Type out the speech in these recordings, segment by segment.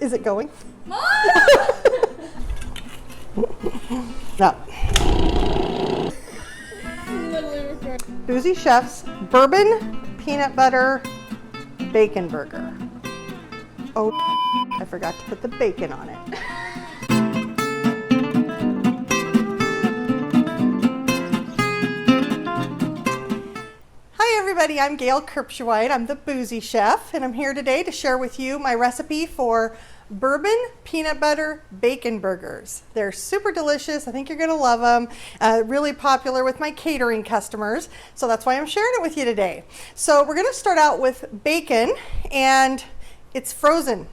Is it going? Mom! No. Boozy Chef's Bourbon Peanut Butter Bacon Burger. Oh, I forgot to put the bacon on it. Hi everybody, I'm Gail Kurpgeweit. I'm the Boozy Chef, and I'm here today to share with you my recipe for bourbon peanut butter bacon burgers. They're super delicious. I think you're gonna love them. Really popular with my catering customers, so that's why I'm sharing it with you today. So we're gonna start out with bacon, and it's frozen.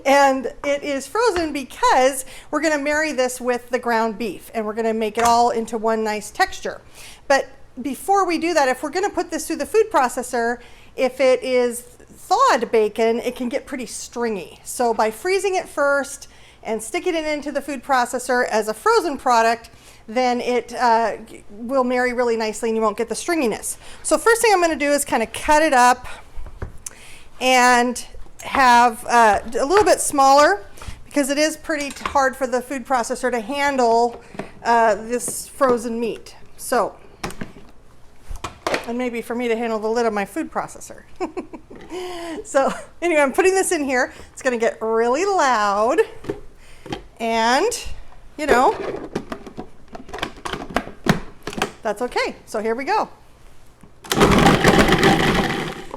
And it is frozen because we're gonna marry this with the ground beef, and we're gonna make it all into one nice texture. But before we do that, if we're gonna put this through the food processor, if it is thawed bacon, it can get pretty stringy. So by freezing it first and sticking it into the food processor as a frozen product, then it will marry really nicely and you won't get the stringiness. So first thing I'm gonna do is kind of cut it up and have a little bit smaller, because it is pretty hard for the food processor to handle this frozen meat. So, and maybe for me to handle the lid of my food processor. So anyway, I'm putting this in here. It's gonna get really loud, and you know, that's okay. So here we go.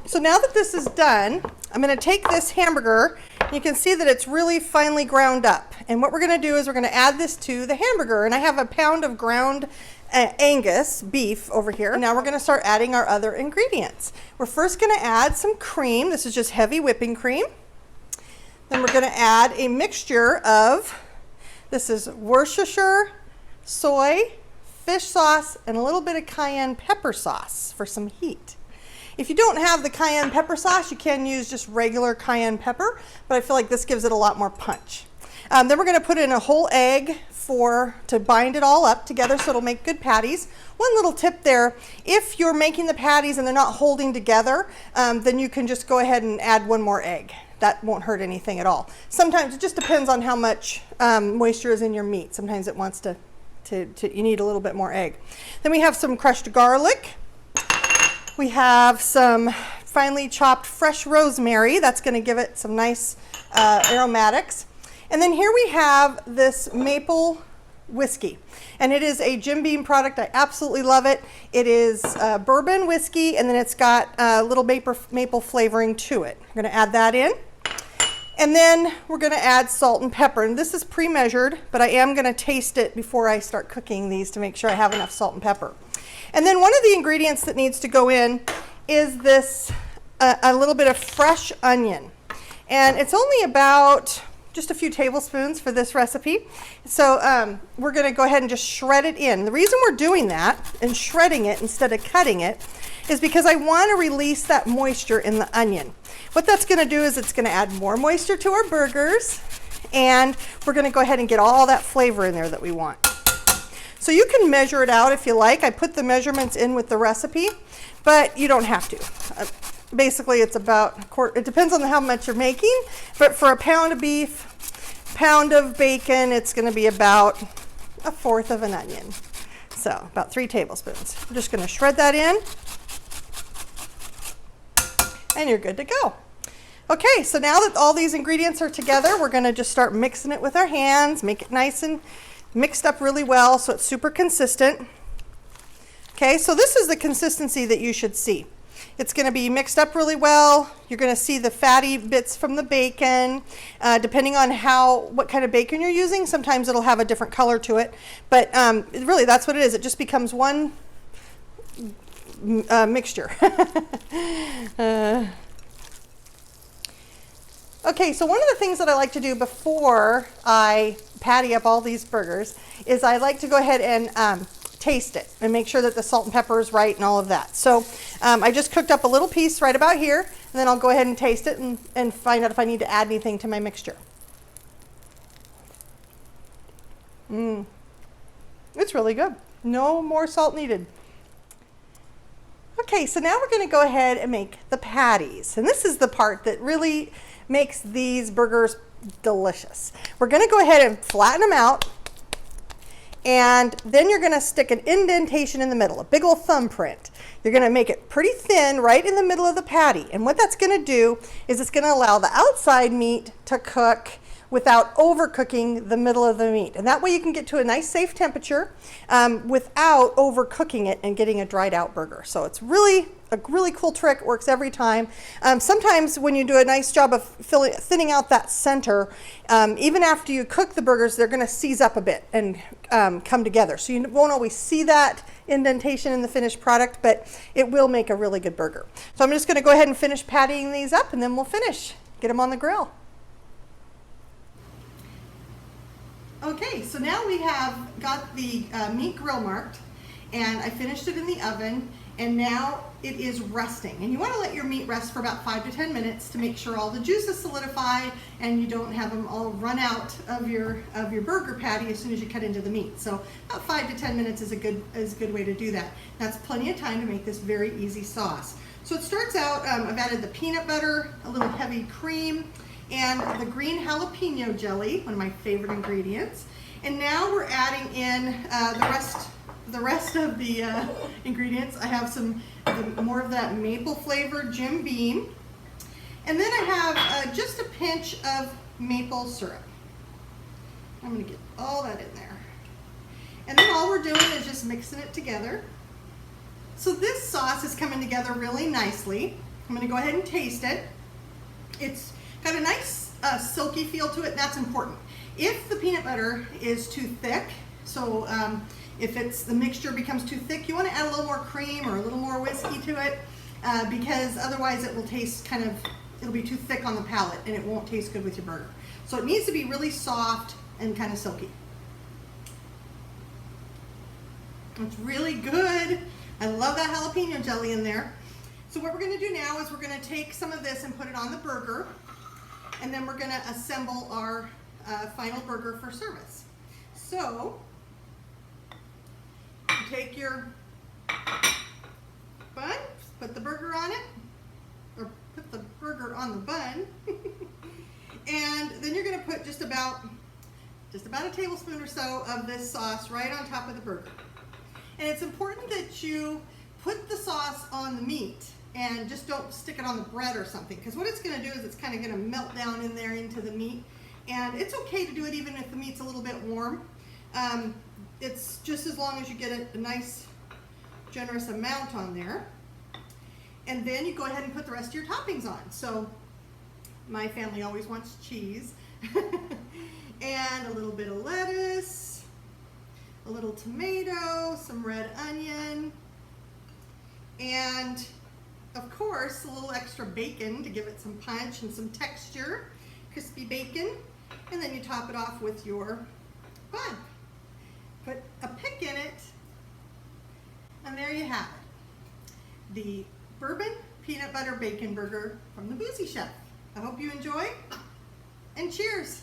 So now that this is done, I'm gonna take this hamburger. You can see that it's really finely ground up. And what we're gonna do is we're gonna add this to the hamburger. And I have a pound of ground Angus beef over here. Now we're gonna start adding our other ingredients. We're first gonna add some cream. This is just heavy whipping cream. Then we're gonna add a mixture of, this is Worcestershire, soy, fish sauce, and a little bit of cayenne pepper sauce for some heat. If you don't have the cayenne pepper sauce, you can use just regular cayenne pepper, but I feel like this gives it a lot more punch. Then we're gonna put in a whole egg to bind it all up together so it'll make good patties. One little tip there, if you're making the patties and they're not holding together, then you can just go ahead and add one more egg. That won't hurt anything at all. Sometimes it just depends on how much moisture is in your meat. Sometimes it wants you need a little bit more egg. Then we have some crushed garlic. We have some finely chopped fresh rosemary. That's gonna give it some nice aromatics. And then here we have this maple whiskey, and it is a Jim Beam product. I absolutely love it. It is bourbon whiskey, and then it's got a little maple flavoring to it. I'm gonna add that in. And then we're gonna add salt and pepper. And this is pre-measured, but I am gonna taste it before I start cooking these to make sure I have enough salt and pepper. And then one of the ingredients that needs to go in is this, a little bit of fresh onion. And it's only about just a few tablespoons for this recipe. So we're gonna go ahead and just shred it in. The reason we're doing that and shredding it instead of cutting it is because I wanna release that moisture in the onion. What that's gonna do is it's gonna add more moisture to our burgers, and we're gonna go ahead and get all that flavor in there that we want. So you can measure it out if you like. I put the measurements in with the recipe, but you don't have to. Basically, it's about a quarter. It depends on how much you're making, but for a pound of beef, pound of bacon, it's going to be about a fourth of an onion. So about 3 tablespoons. I'm just going to shred that in, and you're good to go. Okay, so now that all these ingredients are together, we're going to just start mixing it with our hands, make it nice and mixed up really well so it's super consistent. Okay, so this is the consistency that you should see. It's going to be mixed up really well. You're going to see the fatty bits from the bacon. Depending on what kind of bacon you're using, sometimes it'll have a different color to it. But really, that's what it is. It just becomes one mixture. Okay, so one of the things that I like to do before I patty up all these burgers is I like to go ahead and taste it and make sure that the salt and pepper is right and all of that. So I just cooked up a little piece right about here, and then I'll go ahead and taste it and find out if I need to add anything to my mixture. It's really good. No more salt needed. Okay, so now we're going to go ahead and make the patties. And this is the part that really makes these burgers delicious. We're gonna go ahead and flatten them out, and then you're gonna stick an indentation in the middle, a big old thumbprint. You're gonna make it pretty thin right in the middle of the patty. And what that's gonna do is it's gonna allow the outside meat to cook without overcooking the middle of the meat. And that way you can get to a nice safe temperature without overcooking it and getting a dried out burger. So it's really a really cool trick. It works every time. Sometimes when you do a nice job of thinning out that center, even after you cook the burgers, they're gonna seize up a bit and come together. So you won't always see that indentation in the finished product, but it will make a really good burger. So I'm just gonna go ahead and finish pattying these up, and then we'll finish. Get them on the grill. Okay, so now we have got the meat grill marked, and I finished it in the oven, and now it is resting. And you want to let your meat rest for about 5 to 10 minutes to make sure all the juices solidify and you don't have them all run out of your burger patty as soon as you cut into the meat. So about 5 to 10 minutes is a good way to do that. That's plenty of time to make this very easy sauce. So it starts out, I've added the peanut butter, a little heavy cream, and the green jalapeno jelly, one of my favorite ingredients. And now we're adding in the rest of the ingredients. I have more of that maple flavored Jim Beam. And then I have just a pinch of maple syrup. I'm gonna get all that in there. And then all we're doing is just mixing it together. So this sauce is coming together really nicely. I'm gonna go ahead and taste it. It's got a nice silky feel to it. That's important. If the peanut butter is too thick, so if the mixture becomes too thick, you want to add a little more cream or a little more whiskey to it, because otherwise it will taste it'll be too thick on the palate and it won't taste good with your burger. So it needs to be really soft and kind of silky. It's really good. I love that jalapeno jelly in there. So what we're going to do now is we're going to take some of this and put it on the burger, and then we're going to assemble our final burger for service. So you take your bun, put the burger on it, or put the burger on the bun, and then you're going to put just about a tablespoon or so of this sauce right on top of the burger. And it's important that you put the sauce on the meat and just don't stick it on the bread or something, because what it's going to do is it's kind of going to melt down in there into the meat. And it's okay to do it even if the meat's a little bit warm. It's just as long as you get a nice generous amount on there. And then you go ahead and put the rest of your toppings on. So my family always wants cheese. And a little bit of lettuce, a little tomato, some red onion, and of course a little extra bacon to give it some punch and some texture, crispy bacon. And then you top it off with your bun. Put a pick in it, and there you have it. The bourbon peanut butter bacon burger from the Boozy Chef. I hope you enjoy, and cheers.